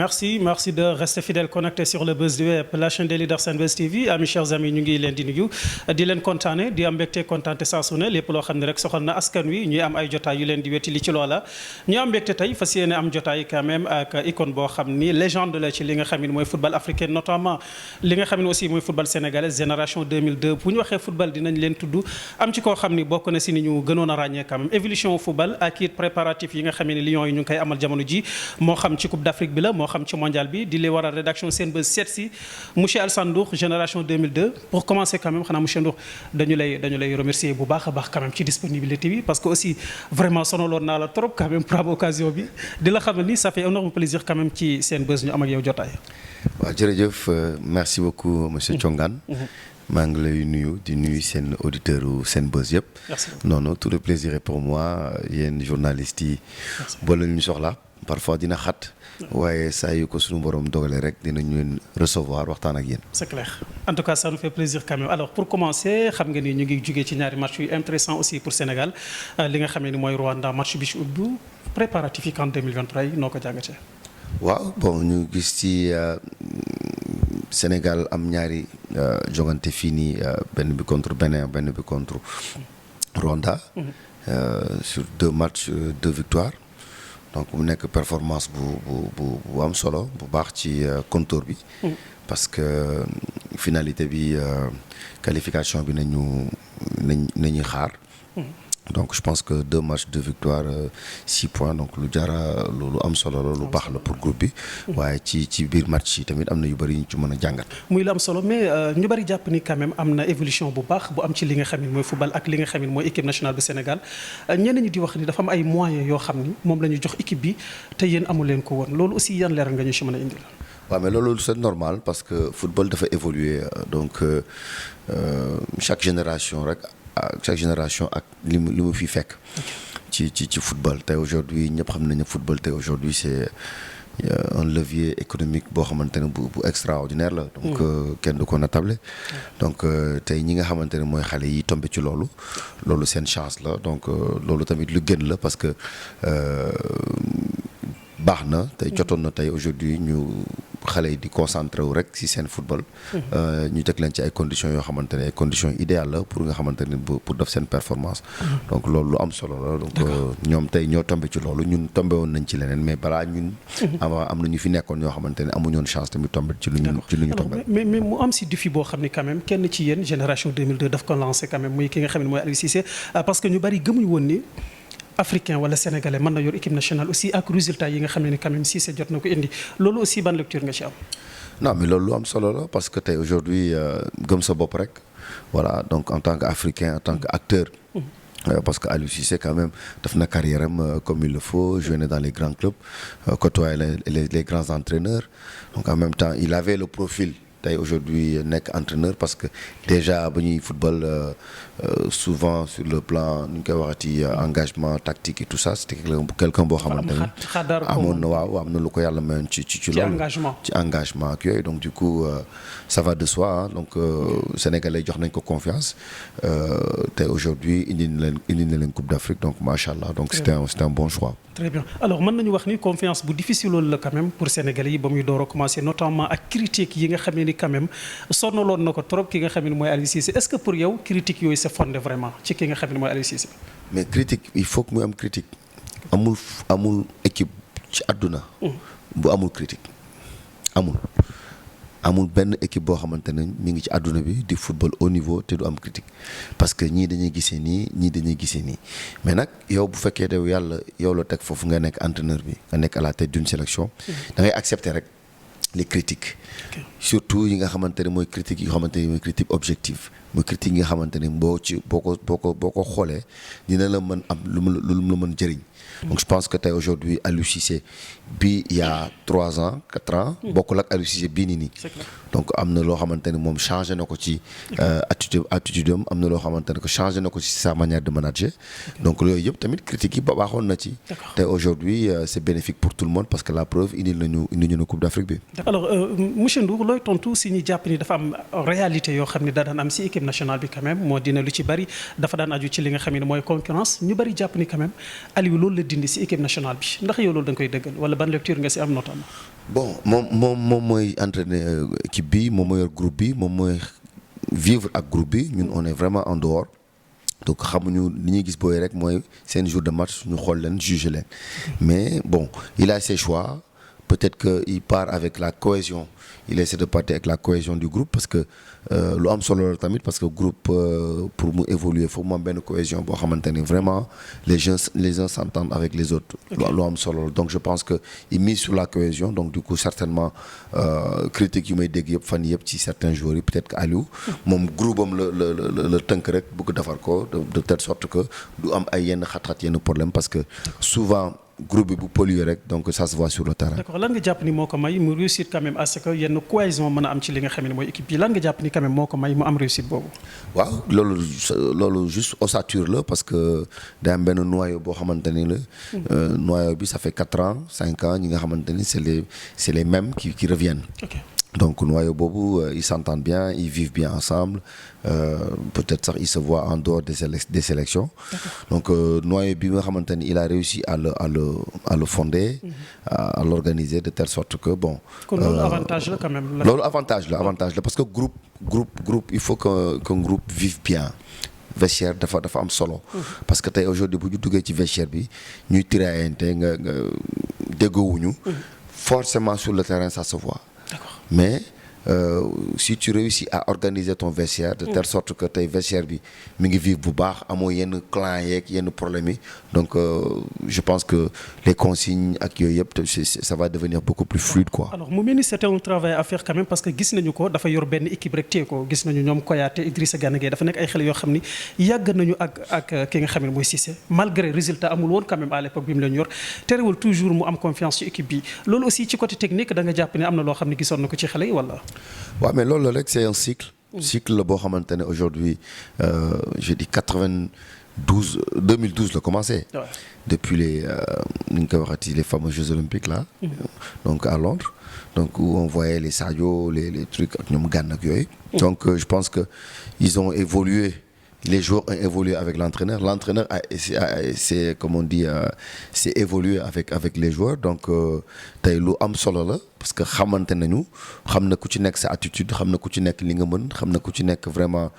merci de rester fidèle connecté sur le Buzz du Web, la chaîne des leaders Senbuzz TV. Amis chers amis, ñu ngi leen di nuyu di leen kontaane di am mbégte kontaante saa su ne lépp loo xam ne rek soxal na askan wi ñuy am ay jotaay yu leen di wetti li ci loola. ñu am mbégte tey fas yéene am jotaay quand même ak icône boo xam ni légende la ci li nga xam ne mooy football africain, notamment li nga xam ne aussi mooy football sénégalais génération 2002. bu ñu waxee football dinañ leen tudd am ci koo xam ni bokk na si ni ñu gënoon a ràññee quand même évolution football ak it préparatif yi nga xam ne Lions yi ñu ngi koy amal jamono ji moo xam ci Coupe d'Afrique bi la moo xam ci mondial bi di li waral rédaction Senbuzz seet si monsieur Alassane Ndour génération 2002. pour commencer quand même xanaa monsieur Ndour dañu lay remercier bu baax a baax quand même ci disponibilité bi parce que aussi vraiment sonaloon naa la trop quand même pour am occasion bi di la xam ne ni ça fait énorme plaisir quand même ci Senbuzz ñu am ak yow jotaay. waaw jërëjëf merci beaucoup monsieur Thiongane. maa ngi lay nuyu di nuyu seen auditeur u Senbuzz yëpp. non tout le plaisir est pour moi yéen journalistes yi. boo leen ñu soxla parfois dina xat. waaye saa yu ko suñu borom dogalee rek dinañu leen recevoir waxtaan ak yéen. c'est clair en tout cas ça nous fait plaisir quand même alors pour commencer xam nga ni ñu ngi jugee ci ñaari match yu intéressant aussi pour Sénégal li nga xam ne ni mooy Rwanda match bi ci ubbi préparatif yi en 2023 yi noo ko jàngatee. waaw bon ñu gis ci Sénégal am ñaari jogante fii nii benn bi contre Bénin benn bi contre Rwanda. sur 2 matchs 2 victoires. donc mu nekk performance bu am solo bu baax ci compteur bi. parce que finalité bi qualification bi nañu xaar. donc je pense que 2 matchs 2 victoires 6 points donc lu am solo la lu baax la pour groupe bi. waaye ci biir match yi tamit am na yu bëri ñu ci mën a jàngat. muy lu am solo mais ñu bëri jàpp ni quand même am na évolution bu baax bu am ci li nga xam ne mooy football ak li nga xam ne mooy équipe nationale bu Sénégal ñenn ñi di wax ni dafa am ay moyens yoo xam ni moom la ñu jox équipe bi te yéen amu leen ko woon loolu aussi yan leeral nga ñu ci mën a indil. waaw mais loolu c'est normal parce que football dafa évoluer donc chaque génération ak li mu fi fekk ci football tey aujourd'hui ñëpp xam nañu football tey aujourd'hui c'est un levier économique boo xamante ne bu extraordinaire la donc kenn du ko natable donc tey ñi nga xamante ne mooy xale yi tombé ci loolu seen chance la donc loolu tamit lu gën la parce que baax na tey jotoon na tey aujourd'hui ñu xale yi di concentré wu rek ci seen football. ñu teg leen ci ay conditions yoo xamante ne ay conditions idéales la pour nga xamante ne pour def seen performance. donc loolu lu am solo la donc ñoom tey ñoo tombé ci loolu ñun tombé woon nañ ci leneen mais balaa ñun. am na ñu fi nekkoon ñoo xamante ne amuñu woon chance tamit tombé ci lu ñu tombé. mais mu am ci défi boo xam ne quand même kenn ci yéen génération 2002 daf ko lancé quand même muy ki nga xam ne mooy Aliou Cissé parce que ñu bari gëmuñu woon ni. africain wala sénégalais mën na yor équipe nationale aussi ak résultat yi nga xam ne quand même Cissé jot na ko indi loolu aussi ban lecture nga ci am. non mais loolu lu am solo la parce que tey aujourd'hui gëm sa bopp rek voilà donc en tant qu'Africain en tant qu'acteur. parce que Aliou Cissé quand même def na carrière am comme il le faut joué dans les grands clubs côtoyé les grands entraîneurs donc en même temps il avait le profil. tey aujourd'hui nekk entraîneur parce que déjà ba ñuy football souvent sur le plan nu ñu koy waxati engagement tactique et tout ça c'était quelqu'un boo xamante ne amoon na am na lu ko yàlla mayoon ci loolu ci engagement ak yooyu donc du coup ça va de soi donc sénégalais jox nañ ko confiance tey aujourd'hui indi na leen Coupe d'Afrique donc machallah donc c'était un bon choix. Très bien alors mën nañu wax ni confiance bu difficile loolu la quand même pour sénégalais yi ba muy door a commencer notamment ak critiques yi nga xam ne ni quand même sonaloon na ko trop ki nga xam ne mooy Aliou Cissé est-ce que pour yow critiques yooyu c'est fondé vraiment ci ki nga xam ne mooy Aliou Cissé. mais critique il faut que muy am critique amul équipe ci àdduna. bu amul critique amul benn équipe boo xamante ne mi ngi ci àdduna bi di football au niveau te du am critique parce que ñii dañuy gisee nii ñii dañuy gisee nii mais nag yow bu fekkee de yàlla yow la teg foofu nga nekk entraîneur bi nga nekk à la tête d'une sélection da ngay accepter rek les critiques surtout yi nga xamante ne mooy critiques yi nga xamante ne mooy critique objective mooy critique yi nga xamante ne boo ko xoolee dina la mën am lu la mën jëriñ donc je pense que tey aujourd'hui Aliou Cissé bi il y a 3 ans 4 ans bokkul ak Aliou Cissé bii nii donc am na loo xamante ne moom changé na ko ci attitude am na loo xamante ne que changé na ko ci sa manière de manager donc yooyu yëpp tamit critiques yi baaxoon na ci tey aujourd'hui c'est bénéfique pour tout le monde parce que la preuve indi ñu Coupe d'Afrique bi. alors monsieur Ndour looy tontu si ñu jàpp ni dafa am réalité yoo xam ne da daan am si équipe nationale bi quand même moo dina lu ci bari dafa daan aju ci li nga xam ne mooy concurrence ñu bari jàpp ni quand même Aliou loolu la dindi si équipe nationale bi ndax yow loolu da nga koy dëggal wala ban lecture nga si am notamment. bon moom mooy entraîner équipe bi moom mooy yor groupe bi moom mooy vivre ak groupe bi ñun on est vraiment en dehors. donc xamuñu li ñuy gis booy rek mooy seen jour de match ñu xool leen juger leen mais bon il a ses choix peut-être que il part avec la cohésion il essaie de partir avec la cohésion du groupe parce que lu am solo la tamit parce que groupe pour mu évoluer faut mu am benn cohésion boo xamante ni vraiment les uns s'entendent avec les autres. lu am solo donc je pense que il mise sur la cohésion donc du coup certainement critiques yu may dégg yëpp fan yëpp ci certains joueurs yi peut-être que Aliou moom groupe am la tënk rek bëgg defar ko de telle sorte que du am ay yenn xat-xat yenn problème parce que souvent groupe bi bu pollué rek donc ça se voit sur le terrain. D'accord lan nga jàpp ni moo ko may mu réussir quand même à ce que yenn cohésion mën a am ci li nga xam ne mooy équipe bi lan nga jàpp ni quand même moo ko may mu am réussite boobu. waaw loolu juste ossature la parce que day am benn noyau boo xamante ni la. noyau bi ça fait 4 ans 5 ans ñi nga xamante ni c'est les mêmes qui reviennent. Okay. donc noyau boobu ils s'entendent bien ils vivent bien ensemble peut-être sax ils se voient en dehors des sélections. donc noyau bi nga xamante ni il a réussi à le fonder. à l'organiser de telle sorte que bon. kon loolu avantage la quand même. loolu avantage la parce que groupe il faut qu'un groupe vive bien. vestiaire dafa am solo. parce que tey aujourd'hui bu ñu duggee ci vestiaire bi ñuy tiraillante nga déggoowuñu. forcément sur le terrain ça se voit. D'accord. Mais si tu réussis à organiser ton vestiaire de telle sorte que tey vestiaire bi mi ngi vivre bu baax amoo yenn clan yeeg yenn problème yi donc je pense que les consignes ak yooyu yëpp ça va devenir beaucoup plus fluide quoi. alors mu mel ni c'était un travail à faire quand même parce que gis nañu ko dafa yor benn équipe rek téye ko gis nañu ñoom Koyaté Idrissa Gana Gueye dafa nekk ay xale yoo xam ni yàgg nañu ak ki nga xam ne mooy Cissé malgré résultat amul woon quand même à l'époque bi mu leen yor terewul toujours mu am confiance ci équipe bi loolu aussi ci côté technique da nga jàpp ne am na loo xam ne gisoon na ko ci xale yi wala. waaw mais loolu rek c'est un cycle la boo xamante ne aujourd'hui je dis 2012 la commencé. Ouais. depuis les ni ñu koy waxati les fameux Jeux olympiques là. donc à Londres donc où on voyait les Sadio les trucs ak ñoom Gana ak yooyu. donc je pense que ils ont évolué. Les joueurs ont évolué avec l'entraîneur c'est comme on dit c'est évolué avec les joueurs donc tey lu am solo la parce que xamante nañu xam na ku ci nekk sa attitude xam na ku ci nekk li nga mën xam na ku ci nekk vraiment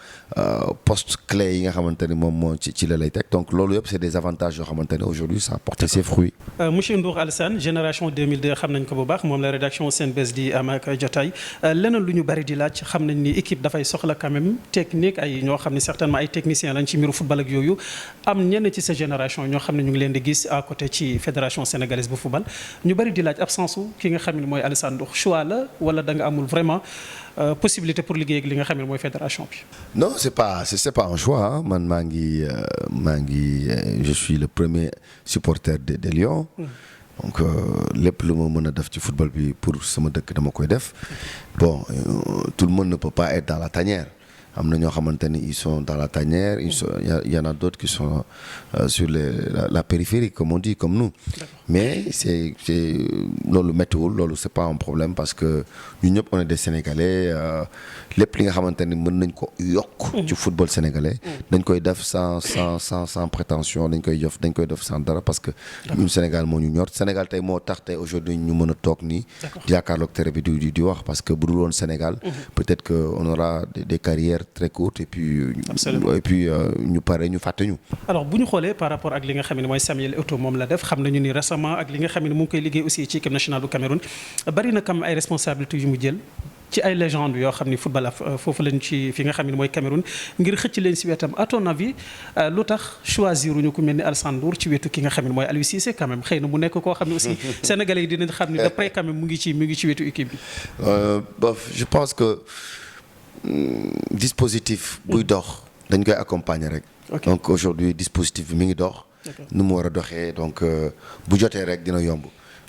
poste clé yi nga xamante ni moom moo ci la lay teg donc loolu yëpp c'est des avantages yoo xamante ne aujourd'hui ça a porté ses fruits. monsieur Ndour Alassane génération 2002 xam nañ ko bu baax moom la rédaction Senbuzz di am ak jotaay leneen lu ñu bari di laaj xam nañ ni équipe dafay soxla quand même technique ay ñoo xam ne certainement ay technicien lañ ci mbiru football ak yooyu am ñenn ci sa génération ñoo xam ne ñu ngi leen di gis à côté ci fédération sénégalaise bu football ñu bari di laaj absence su ki nga xam ne mooy Alassane Ndour choix la wala da nga amul vraiment possibilité pour liggéey ak li nga xam ne mooy fédération bi. non c'est pas un choix man maa ngi je suis le premier supporter des Lions. donc lépp lu ma mën a def ci football bi pour sama dëkk dama koy def bon tout le monde ne peut pas être dans la tanière. am na ñoo xamante ni ils sont dans la tanière il y en a d'autres qui sont sur la périphérie comme on dit comme nous. mais c'est loolu méttiwul loolu c'est pas un problème parce que ñun ñëpp on est des Sénégalais lépp li nga xamante ni mën nañ ko yokk ci football sénégalais dañ koy def sans prétention dañ koy def sans dara parce que ñun Sénégal moo ñu ñor Sénégal tey moo tax tey aujourd'hui ñu mën a toog nii jàkkaarloog tere bi di wax parce que bu dul woon Sénégal peut-être que on aura des carrières très courtes et puis ñu pare ñu fàtte ñu. alors bu ñu xoolee par rapport ak li nga xam ne mooy Samuel Eto'o moom la def xam nañu ni récemment ak li nga xam ne mu ngi koy liggéey aussi ci équipe nationale du Cameroun bari na kam ay responsabilités yu mu jël ci ay légendes yoo xam ni football foofu lañ ci fi nga xam ne mooy Cameroun ngir xëcc leen si wetam à ton avis lu tax choisir ñu ku mel ni Alassane Ndour ci wetu ki nga xam ne mooy Aliou Cissé quand même xëy na mu nekk koo xam ne aussi Sénégalais yi dinañ xam ne de près quand même mu ngi ci wetu équipe bi. je pense que dispositif buy dox dañ koy accompagner rek. donc aujourd'hui dispositif bi mi ngi dox. nu mu war a doxee donc bu jotee rek dina yomb.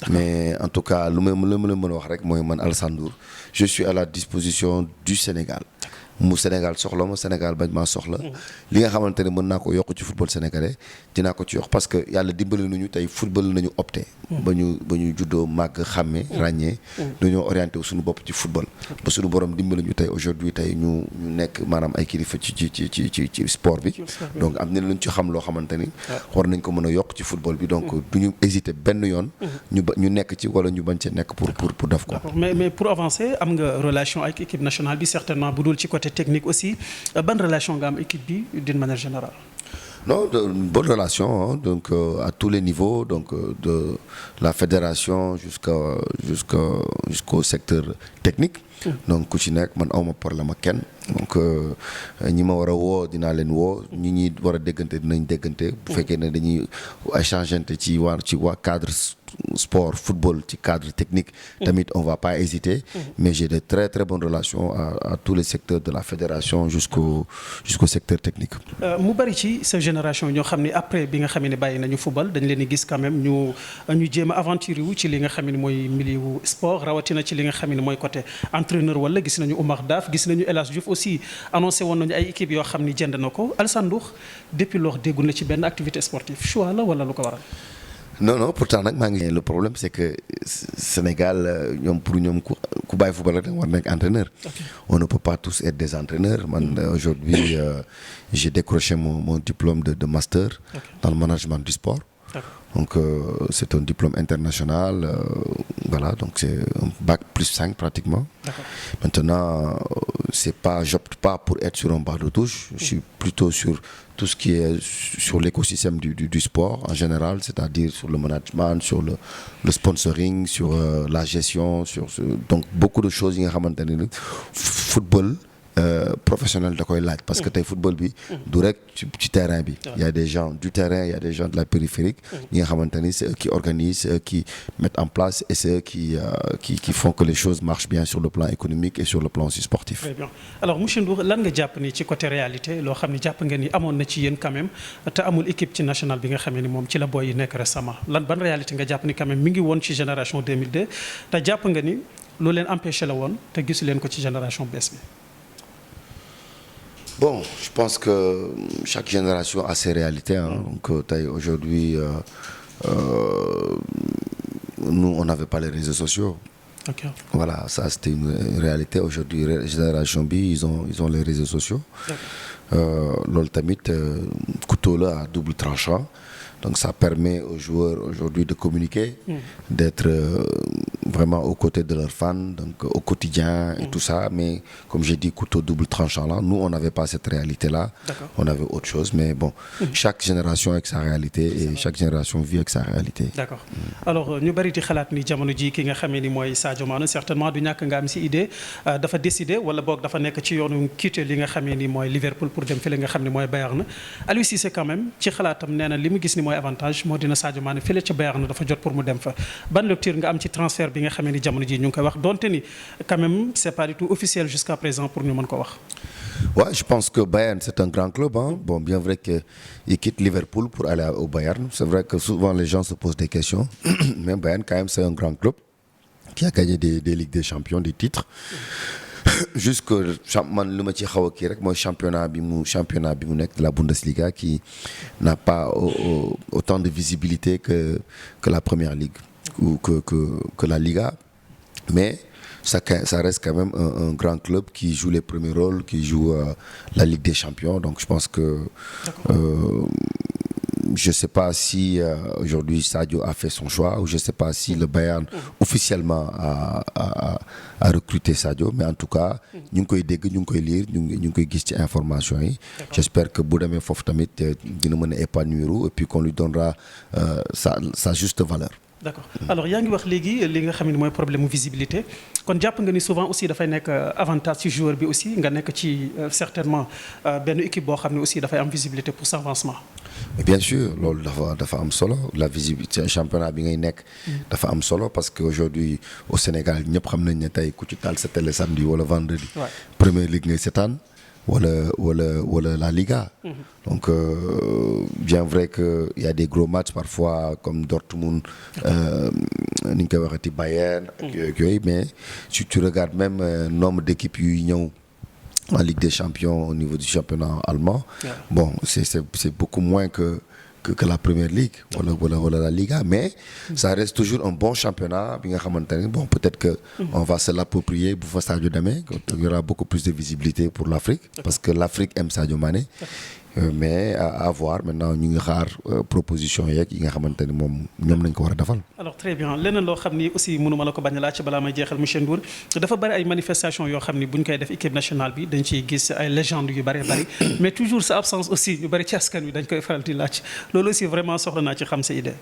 mais en tout cas lu ma mën a wax rek mooy man Alassane Ndour je suis à la disposition du Sénégal. mu Sénégal soxla ma Sénégal bañ maa soxla li nga xamante ne mën naa ko yokk ci football sénégalais dinaa ko ci yokk parce que yàlla dimbali nañu tey football nañu opté ba ñu juddoo màgg xàmmee ràññee dañoo orienté wu suñu bopp ci football ba suñu borom dimbali ñu tey aujourd'hui tey ñu nekk maanaam ay kilifa ci sport bi donc am na luñ ci xam loo xamante ni war nañ ko mën a yokk ci football bi donc du ñu hésiter benn yoon ñu nekk ci wala ñu bañ ci nekk pour def ko. mais pour avancer am nga relation ak équipe nationale bi certainement bu dul ci côté technique aussi ban relation nga am équipe bi d'une manière générale. Non, une bonne relation donc à tous les niveaux donc de la fédération jusqu'au secteur technique. Donc ku ci nekk man awma problème ak kenn donc ñi ma war a woo dinaa leen woo ñi war a déggante dinañ déggante bu fekkee ne dañuy échangeante ci waa cadre sport football ci cadre technique tamit on va pas hésiter mais j'ai de très très bonnes relations à tous les secteurs de la fédération jusqu'au secteur technique. mu bari ci sa génération ñoo xam ne après bi nga xam ne bàyyi nañu football dañ leen di gis quand même ñu jéem a aventure wu ci li nga xam ne mooy milieu sport rawatina ci li nga xam ne mooy côté entraîneur wala gis nañu Oumar Daf gis nañu El Hadj Diouf aussi annoncé woon nañu ay équipes yoo xam ni jënd na ko Alassane Ndour depuis lors déggul na ci benn activité sportive choix la wala lu ko waral. non pourtant nag maa ngi le problème c'est que Sénégal pour ñoom ku bàyyi football rek war nekk entraîneur. On ne peut pas tous être des entraîneurs man aujourd'hui j'ai décroché mon diplôme de master dans le management du sport. Donc c'est un diplôme international voilà donc c'est un bac plus 5 pratiquement. Maintenant j'opte pas pour être sur un banc de touche, je suis plutôt sur tout ce qui est sur l'écosystème du sport en général, c'est-à-dire sur le management, sur le sponsoring, sur la gestion, donc beaucoup de choses yi nga xamante ne football professionnel da koy laaj parce que tey football bi du rek ci terrain bi il y a des gens du terrain il y a des gens de la périphérique ñi nga xamante ni c'est eux qui organisent c'est eux qui mettent en place et c'est eux qui font que les choses marchent bien sur le plan économique et sur le plan aussi sportif. Très bien alors monsieur Ndour lan nga jàpp ni ci côté réalité loo xam ne jàpp nga ni amoon na ci yéen quand même te amul équipe ci national bi nga xam ne ni moom ci la boy yi nekk récemment ban réalité nga jàpp ni quand même mi ngi woon ci génération 2002 te jàpp nga ni loo leen empêché la woon te gisu leen ko ci génération bees bi. Bon, je pense que chaque génération a ses réalités donc aujourd'hui nous on n'avait pas les réseaux sociaux. Okay. Voilà, ça c'était une réalité aujourd'hui génération bi ils ont les réseaux sociaux. Loolu tamit couteau la à double tranchant. Donc ça permet aux joueurs aujourd'hui de communiquer, d'être vraiment aux côtés de leurs fans, donc au quotidien et tout ça. Mais comme j'ai dit, couteau double tranchant là, nous on n'avait pas cette réalité-là. D'accord. On avait autre chose. Mais bon, chaque génération avec sa réalité et chaque génération vit avec sa réalité. D'accord. Alors ñu bari di xalaat ni jamono ji ki nga xamee ni mooy Sadio Mané certainement du ñàkk nga am si idée dafa décider wala boog dafa nekk ci yoonu quitter li nga xamee ni mooy Liverpool pour dem fi li nga xam ne mooy Bayern. Aliou Cissé quand même ci xalaatam nee na li mu gis ni mooy avantage moo dina Sadio Mané fële ca Bayern dafa jot pour mu dem fa ban lecture nga am ci transfert bi nga xamee ni jamono ji ñu ngi koy wax donte ni quand même c'est pas du tout officiel jusqu'à présent pour ñu mën ko wax. Ouais, je pense que Bayern c'est un grand club Bon, bien vrai que il quitte Liverpool pour aller au Bayern. C'est vrai que souvent les gens se posent des questions mais Bayern quand même c'est un grand club qui a gagné des Ligues des Champions, des titres. Jusque man lu ma ci xaw a kii rek mooy championnat bi mu nekk de la Bundesliga qui n'a pas autant de visibilité que la Première Ligue ou que la Liga, mais ça reste quand même un grand club qui joue les premiers rôles, qui joue la Ligue des Champions. Donc je pense que je sais pas si aujourd'hui Sadio a fait son choix ou je sais pas si le Bayern officiellement a recruté Sadio, mais en tout cas ñu ngi koy dégg ñu ngi koy lire ñu ngi koy gis ci information yi. J'espère que bu demee foofu tamit dina mën a épanouir et puis qu'on lui donnera sa juste valeur. D'accord alors yaa ngi wax léegi li nga xam ne mooy problème mu visibilité kon jàpp nga ni souvent aussi dafay nekk avantage ci joueur bi aussi nga nekk ci certainement benn équipe boo xam ne aussi dafay am visibilité pour son avancement. Mais bien sûr loolu dafa am solo la visibilité championnat bi ngay nekk. dafa am solo parce que aujourd'hui au Sénégal ñëpp xam nañ ne tey ku ci taal sa télé samedi wala vendredi. Première Ligue ngay seetaan. wala la Liga. Donc bien vrai que il y a des gros matchs parfois comme Dortmund ni ñu koy waxati Bayern ak yooyu mais si tu regardes même nombre d'équipes yuy ñëw en Ligue des Champions au niveau du championnat allemand. Bon, c'est beaucoup moins que la Première Ligue wala la Liga, mais ça reste toujours un bon championnat bi nga xamante ne bon peut-être que on va se l'approprier bu fa Sadio demee il y aura beaucoup plus de visibilité pour l'Afrique parce que l'Afrique aime Sadio Mané. Mais à voir maintenant ñu ngi xaar proposition yeeg yi nga xamante ni moom ñoom lañ ko war a defal. alors très bien leneen loo xam ni aussi mënuma la ko bañ a laaj balaa may jeexal monsieur Ndour dafa bari ay manifestations yoo xam ni bu ñu koy def équipe nationale bi dañ ciy gis ay légendes yu bari mais toujours sa absence aussi ñu bari ci askan wi dañ koy faral di laaj loolu aussi vraiment soxla naa ci xam sa idée.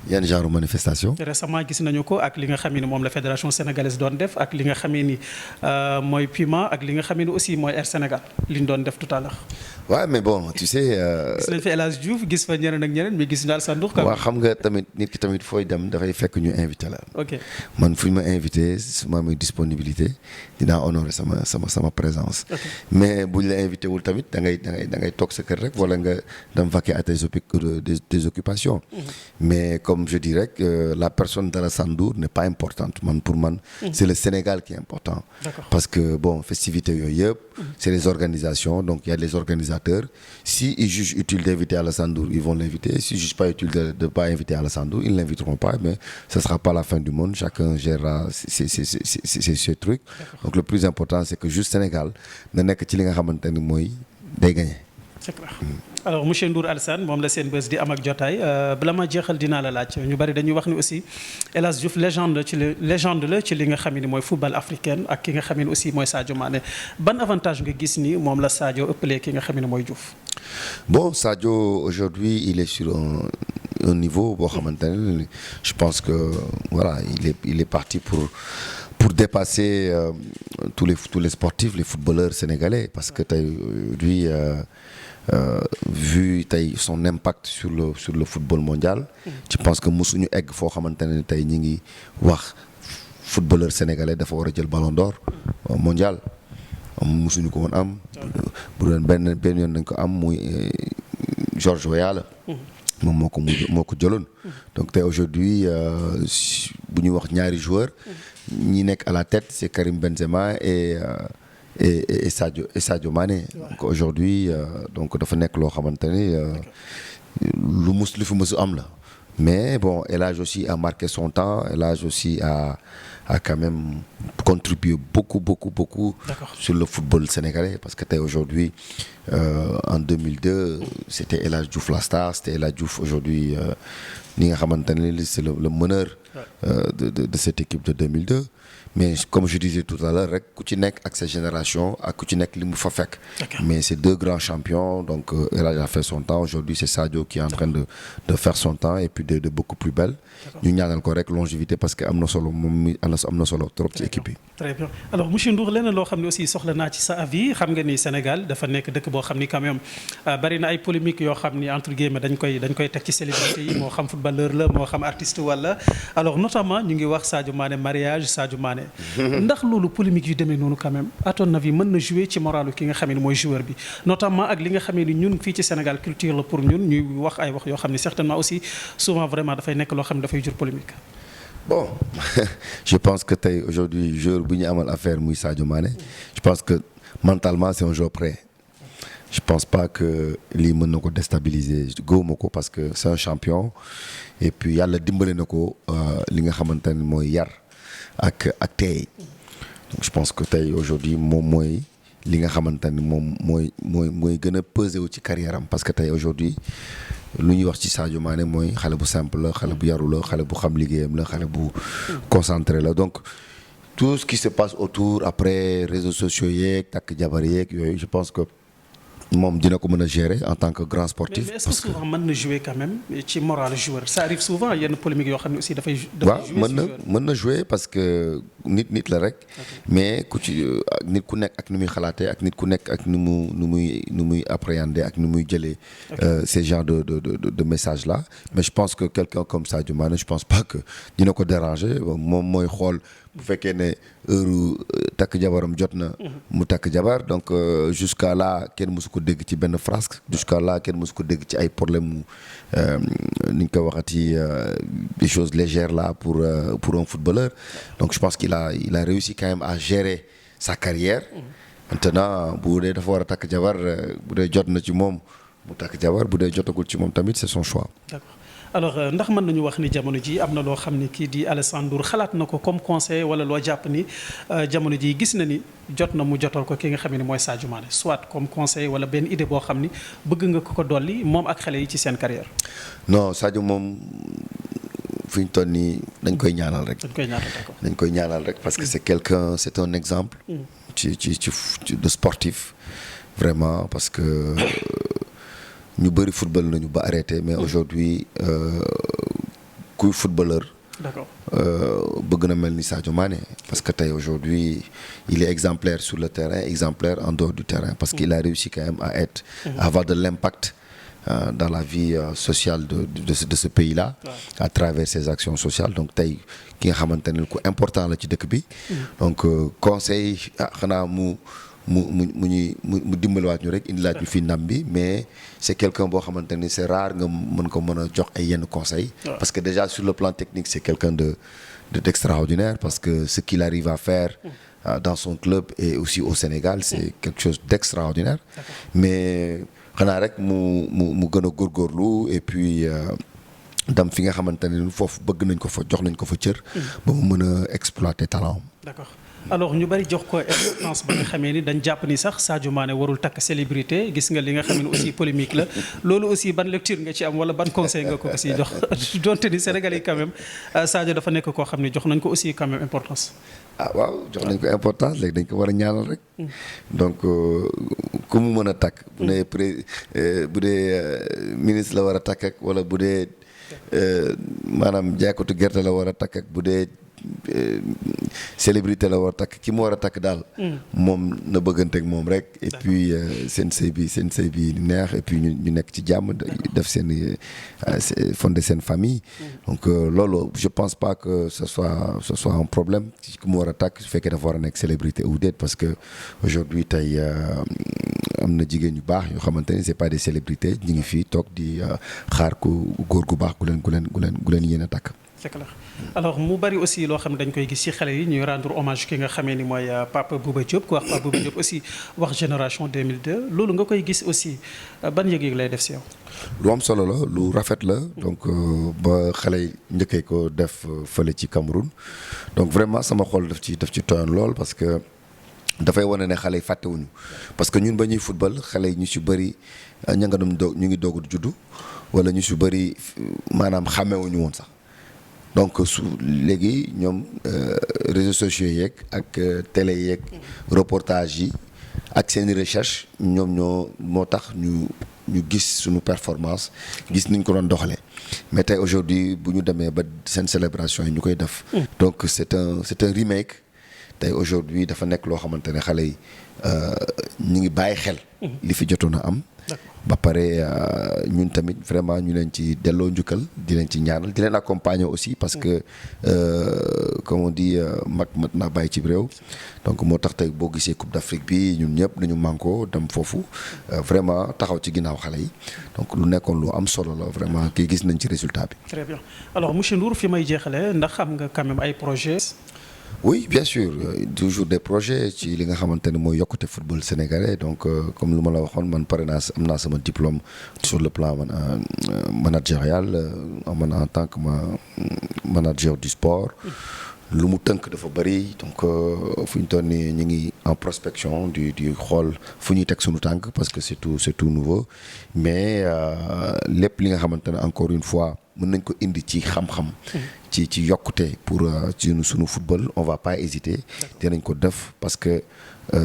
yan genre manifestation. récemment gis nañu ko ak li nga xam ni moom la fédération sénégalaise doon def ak li nga xam ni mooy Puma ak li nga xam ni aussi mooy Air Sénégal li ñu doon def tout à l'heure. waaw mais bon tu sais. gis nañ fi El Hadj Diouf gis fa ñeneen ak ñeneen mais gis ñu Alassane Ndour. waaw xam nga tamit nit ki tamit fooy dem dafay fekk ñu invité la. ok man fu ñu ma invité su ma amee disponibilité dinaa honorer sama présence. mais buñ la invité wul tamit da ngay toog sa kër rek wala nga dem vaquer à tes occupations. mais comme je dis rek la personne d'Alassane Ndour n'est pas importante pour man. c'est le Sénégal qui est important. parce que bon festivités yooyu yëpp. c'est les organisations donc il y a les organisateurs si ils jugent utile d'inviter Alassane Ndour ils vont l'inviter s'ils jugent pas utile de pas inviter Alassane Ndour ils l'inviteront pas mais ce sera pas la fin du monde chacun gérera ses trucs. Donc le plus important c'est que juste Sénégal na nekk ci li nga xamante ni mooy day gagner. c'est clair. alors monsieur Ndour Alassane moom la seen bés di am ak jotaay bala ma jeexal dinaa la laaj ñu bari dañuy wax ni aussi El Hadj Diouf légende la ci li nga xam ne mooy football africain ak ki nga xam ne aussi mooy Sadio Mané ban avantage nga gis ni moom la Sadio ëppalee ki nga xam ne mooy Diouf. bon Sadio aujourd'hui il est sur un niveau boo xamante ne je pense que voilà il est parti pour dépasser tous les sportifs les footballeurs sénégalais parce que tey lui vu tey son impact sur le football mondial. je pense que mosuñu egg foo xamante ne tey ñi ngi wax footballeur sénégalais dafa war a jël ballon d'or mondial mosuñu ko woon am. bu doon benn yoon nañ ko am muy Georges Weah la. moom moo ko jëloon. donc tey aujourd'hui bu ñuy wax ñaari joueurs. ñi nekk à la tête c'est Karim Benzema et Sadio Mané. donc aujourd'hui donc dafa nekk loo xamante ni lu fi mësu am la. mais bon El Hadj aussi a marqué son temps El Hadj aussi a quand même contribué beaucoup sur le football sénégalais parce que tey aujourd'hui en 2002 c'était El Hadj Diouf la star c'était El Hadj Diouf aujourd'hui li nga xamante ne c'est le meneur de cette équipe de 2002 mais comme je disais tout à l'heure rek ku ci nekk ak sa génération ak ku ci nekk li mu fa fekk. mais c'est deux grands champions donc El Hadj a fait son temps aujourd'hui c'est Sadio qui est en train de faire son temps et puis de beaucoup plus belle. ñu ñaanal ko rek longévité parce que am na solo moom am na solo trop ci équipe bi. très bien alors monsieur Ndour leneen loo xam ne aussi soxla naa ci sa avis xam nga ni Sénégal dafa nekk dëkk boo xam ni quand même bari na ay polémiques yoo xam ni entre guillemets dañ koy teg ci célébrité yi moo xam footballeur la moo xam artiste wala alors notamment ñu ngi wax Sadio Mané mariage Sadio Mané. ndax loolu polémique yu demee noonu quand même à ton avis mën na jouer ci moralu ki nga xam ne mooy joueur bi notamment ak li nga xam ne ñun fii ci Sénégal culture la pour ñun ñuy wax ay wax yoo xam ne certainement aussi souvent vraiment dafay nekk loo xam ne dafay jur polémique. bon je pense que tey aujourd'hui joueur bu ñu amal affaire muy Sadio Mané je pense que mentalement c'est un joueur prêt je pense pas que lii mën na ko déstabiliser gëwuma ko parce que c'est un champion et puis yàlla dimbale na ko li nga xamante ne mooy yar ak tey donc je pense que tey aujourd'hui moom mooy li nga xamante ni moom mooy gën a peser wu ci carrière am parce que tey aujourd'hui lu ñuy wax ci Sadio Mané mooy xale bu simple la xale bu yaru la xale bu xam liggéeyam la xale bu concentré la donc tout ce qui se passe autour après réseaux sociaux yeeg takk jabar yeeg yooyu je pense que moom dina ko mën a gérer en tant que grand sportif. mais est-ce que souvent mën na jouer quand même ci moral joueur ça arrive souvent yenn polémique yoo xam ne aussi dafay. waaw mën na jouer parce que nit la rek. mais nit ku nekk ak ni muy xalaatee ak nit ku nekk ak nu muy appréhender ak nu muy jëlee. ces genres de messages là mais je pense que quelqu'un comme Sadio Mané je pense pas que dina ko déranger moom mooy xool. bu fekkee ne heure takk jabaram jot na. mu takk jabar donc jusqu'à là kenn mësu ko dégg ci benn frasque jusqu'à là kenn mësu ko dégg ci ay problème mu ni ñu koy waxati des choses légères là pour un footballeur donc je pense qu'il a réussi quand même à gérer sa carrière. maintenant bu dee dafa war a takk jabar bu dee jot na ci moom mu takk jabar bu dee jotagul ci moom tamit c'est son choix. d'accord alors ndax mën nañu wax ni jamono ji am na loo xam ni kii di Alassane Ndour xalaat na ko comme conseil wala loo jàpp ni jamono ji gis na ni jot na mu jotal ko ki nga xam ne mooy Sadio Mané soit comme conseil wala benn idée boo xam ni bëgg nga ko dolli moom ak xale yi ci seen carrière. non Sadio moom fi ñu toll nii dañ koy ñaanal rek. dañ koy ñaanal rek parce que c'est un exemple. ci de sportif vraiment parce que. ñu bëri football nañu ba arrêté mais aujourd'hui kuy footballeur. D'accord. bëgg na mel ni Sadio Mané parce que tey aujourd'hui il est exemplaire sur le terrain exemplaire en dehors du terrain parce qu'il a réussi quand même à être à avoir de l'impact dans la vie sociale de ce pays-là à travers ses actions sociales donc tey ki nga xamante ne ku important la ci dëkk bi donc conseil xanaa mu dimbaliwaat ñu rek indilaat ñu fi ndam bi mais c'est quelqu'un boo xamante ni c'est rare nga mën ko mën a jox ay yenn conseils parce que déjà sur le plan technique c'est quelqu'un d'extraordinaire parce que ce qu'il arrive à faire dans son club et aussi au Sénégal c'est quelque chose d'extraordinaire mais xanaa rek mu gën a góorgóorlu et puis dam fi nga xamante ne foofu bëgg nañ ko fa jox nañ ko fa cër ba mu mën a exploiter talent. D'accord. alors ñu bari jox ko importance ba nga xamee ni dañ jàpp ni sax Sadio Mané warul takk célébrité gis nga li nga xam ne aussi polémique la loolu aussi ban lecture nga ci am wala ban conseil nga ko aussi jox donte ni Sénégal yi quand même Sadio dafa nekk koo xam ne jox nañ ko aussi quand même importance. waaw jox nañ ko importance léegi dañ ko war a ñaanal rek. donc ku mu mën a takk. bu dee ministre la war a takk ak wala bu dee maanaam jaaykatu gerte la war a takk ak bu dee. célébrité la war a takk ki mu war a takk daal moom na bëgganteeg moom rek et puis seen sëy bi neex et puis ñu nekk ci jàmm def seen fonder seen famille donc loolu je pense pas que ce soit un problème ci ki mu war a takk su fekkee dafa war a nekk célébrité ou déet parce que aujourd'hui tey am na jigéen ñu baax yoo xamante ni c'est pas des célébrités ñu ngi fii toog di xaar ku góor gu baax gu leen yéen a takk. c'est clair alors mu bari aussi loo xam ne dañ koy gis ci xale yi ñuy rendre hommage ki nga xamee ni mooy Pape Bouba Diop ku wax Pape Bouba Diop aussi wax génération 2002 loolu nga koy gis aussi ban yëg-yëg lay def ci yow. lu am solo la lu rafet la donc ba xale yi njëkkee ko def fële ci Cameroun donc vraiment sama xol daf ci tooyoon lool parce que dafay wane ne xale yi fàttewuñu parce que ñun ba ñuy football xale yi ñu ci bëri ña nga doon ñu ngi doog a juddu wala ñu ci bëri maanaam xàmmewuñu woon sax. donc léegi ñoom réseaux sociaux yeeg ak télé yeeg reportage yi ak seeni recherche ñoom moo tax ñu gis suñu performance gis niñ ko doon doxalee mais tey aujourd'hui bu ñu demee ba seen célébration yi ñu koy def donc c'est un remake tey aujourd'hui dafa nekk loo xamante ne xale yi ñu ngi bàyyi xel li fi jotoon a am ba pare ñun tamit vraiment ñu leen ci delloo njukkal di leen ci ñaanal di leen accompagner aussi parce que comme on dit mag mat naa bàyyi ci réew donc moo tax tey boo gisee Coupe d'Afrique bi ñun ñëpp nañu mànkoo dem foofu vraiment taxaw ci ginnaaw xale yi donc lu nekkoon lu am solo la vraiment kii gis nañ ci résultat bi. Très bien alors monsieur Ndour fi may jeexalee ndax xam nga quand même ay projets. Oui bien sûr toujours des projets ci li nga xamante ne mooy yokkute football sénégalais donc comme lu ma la waxoon man pare naa am naa sama diplôme sur le plan managérial man en tant que manager du sport lu mu tënk dafa bëri donc fu ñu toll nii ñu ngi en prospection di xool fu ñuy teg suñu tànk parce que c'est tout nouveau mais lépp li nga xamante ne encore une fois mën nañ ko indi ci xam-xam ci yokkute pour ci sunu football on va pas hésiter dinañ ko def parce que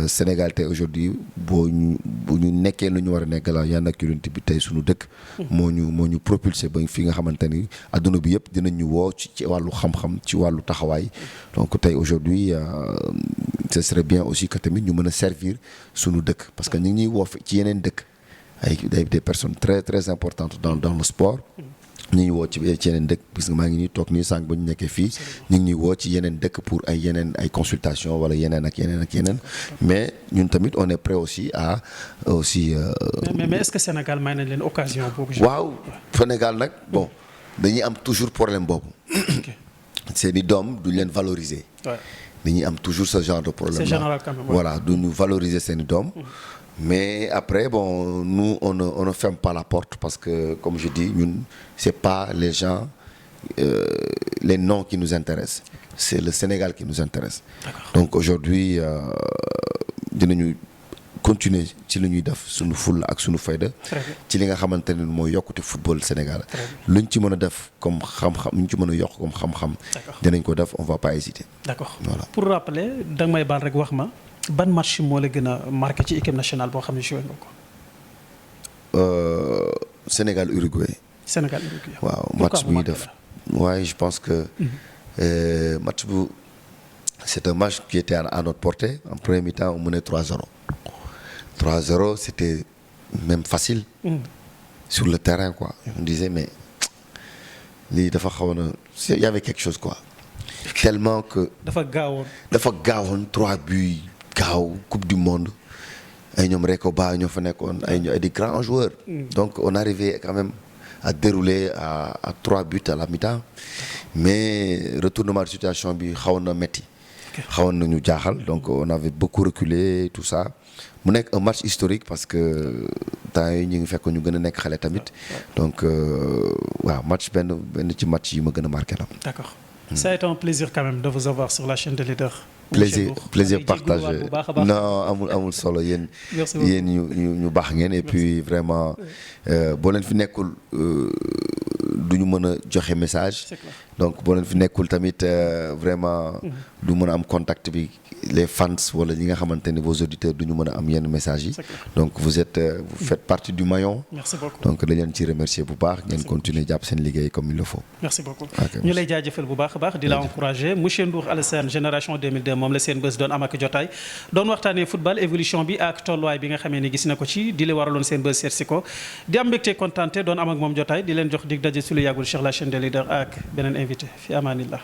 Sénégal tey aujourd'hui bu ñu nekkee lu ñu war a nekk la yàlla ak yonent bi tey sunu dëkk moo ñu propulsé ba fi nga xamante ni adduna bi yëpp dinañ ñu woo ci wàllu xam-xam ci wàllu taxawaay donc tey aujourd'hui ce serait bien aussi que tamit ñu mën a servir sunu dëkk parce que ñu ngi ñuy woo ci yeneen dëkk ay des personnes très très importantes dans le sport ñu ngi woo ci yeneen dëkk parce que maa ngi nii toog nii sànq ba ñu nekkee fii ñu ngi ñuy woo ci yeneen dëkk pour ay consultation wala yeneen ak yeneen mais ñun tamit on est prêt aussi à aussi. mais est-ce que Sénégal may nañ leen occasion boobu. waaw Sénégal nag bon dañuy am toujours problème boobu. seeni doom duñ leen valoriser. dañuy am toujours ce genre de problème là. C'est général quand même. Voilà du ñu valoriser seen i doom. Mais après bon nous on ne ferme pas la porte parce que comme je dis ñun c'est pas les gens les noms qui nous intéressent c'est le Sénégal qui nous intéresse. Donc aujourd'hui dinañu continuer ci li ñuy def suñu fulla ak suñu fayda ci li nga xamante ne mooy yokkute football Sénégal luñ ci mën a def comme xam-xam luñ ci mën a yokk comme xam-xam dinañ ko def on va pas hésiter. D'accord. Voilà. Pour rappeler danga may baal rek wax ma ban match moo la gën a marqué ci équipe nationale boo xam ne joué nga ko. Sénégal Uruguay. Sénégal Uruguay. waaw match bu ñuy def waaye je pense que match bu c'est un match qui était à notre portée en premier mi-temps on menait 3-0. 3-0 c'était même facile. Sur le terrain quoi on disait mais lii dafa xaw na il y avait quelque chose quoi. Tellement que. dafa gaawoon 3 buts gaaw coupe du monde ay ñoom Recoba ñoo fa nekkoon ay des grands joueurs. Donc on arrivait quand même à dérouler à 3 buts à la mi-temps mais retournement de situation bi xawoon na metti xawoon nañu jaaxal donc on avait beaucoup reculé tout ça mu nekk un match historique parce que temps yi ñu ngi fekk ñu gën a nekk xale tamit donc waaw match benn ci match yi ma gën a marqué la. D'accord. Ça a été un plaisir quand même de vous avoir sur la chaîne de Leader. plaisir partagé non amul solo yéen ñu baax ngeen et puis vraiment boo leen fi nekkul du ñu mën a joxe message donc boo leen fi nekkul tamit vraiment du mën a am contact bi les fans wala ñi nga xamante ne vos auditeurs du ñu mën a am yenn message yi donc vous faites partie du maillon. Merci beaucoup. Donc dañ leen ci remercier bu baax ngeen continuer jàpp seen liggéey comme il le faut. Merci beaucoup. ñu lay jaajëfal bu baax a baax di la encourager monsieur Ndour Alassane génération 2002 moom la seen bés doon am ak jotaay doon waxtaanee football évolution bi ak tolluwaay bi nga xamee ni gis na ko ci di la waraloon seen bés seet si ko di am mbégte kontaante doon am ak moom jotaay di leen jox dig daje su lu yàggul sur la chaîne de Leader ak beneen invité fi amaanillah.